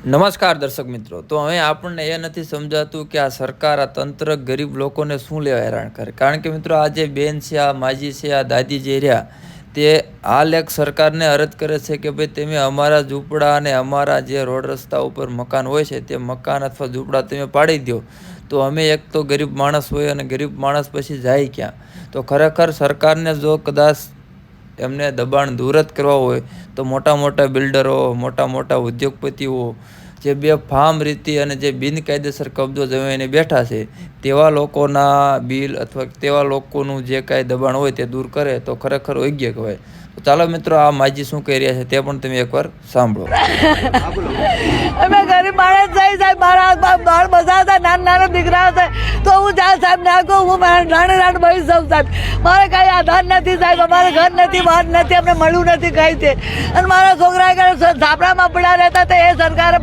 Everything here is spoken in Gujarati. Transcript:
નમસ્કાર દર્શક મિત્રો. તો હવે આપણને એ નથી સમજાતું કે આ સરકાર, આ તંત્ર ગરીબ લોકોને શું લેવા હેરાન કરે. કારણ કે મિત્રો આ જે બેન છે, આ માજી છે, આ દાદી જે રહ્યા, તે હાલ એક સરકારને અરજ કરે છે કે ભાઈ તમે અમારા ઝૂંપડા અને અમારા જે રોડ રસ્તા ઉપર મકાન હોય છે તે મકાન અથવા ઝૂંપડા તમે પાડી દો. તો અમે એક તો ગરીબ માણસ હોય અને ગરીબ માણસ પછી જાય ક્યાં. તો ખરેખર સરકારને જો કદાચ એમને દબાણ દૂર જ કરવા હોય તો મોટા મોટા બિલ્ડરો, મોટા મોટા ઉદ્યોગપતિઓ જે બેફામ રીતે અને જે બિનકાયદેસર કબજો જમાવીને બેઠા છે તેવા લોકોના બિલ અથવા તેવા લોકોનું જે કાંઈ દબાણ હોય તે દૂર કરે તો ખરેખર યોગ્ય કહેવાય. તો ચાલો મિત્રો, આ માજી શું કહી રહ્યા છે તે પણ તમે એકવાર સાંભળો. અમે ગરીબ માણસ થઈ સાહેબ, મારા બાળ બધા હતા, નાના નાના દીકરા હતા, તો હું જ્યાં સાહેબ નાખો હું નાની નાની બની જાઉં સાહેબ. મારે કાંઈ આધાર નથી સાહેબ, અમારે ઘર નથી, બહાર નથી, અમને મળ્યું નથી કાંઈ છે. અને મારા છોકરા ઝાપડામાં પડ્યા રહેતા હતા, એ સરકારે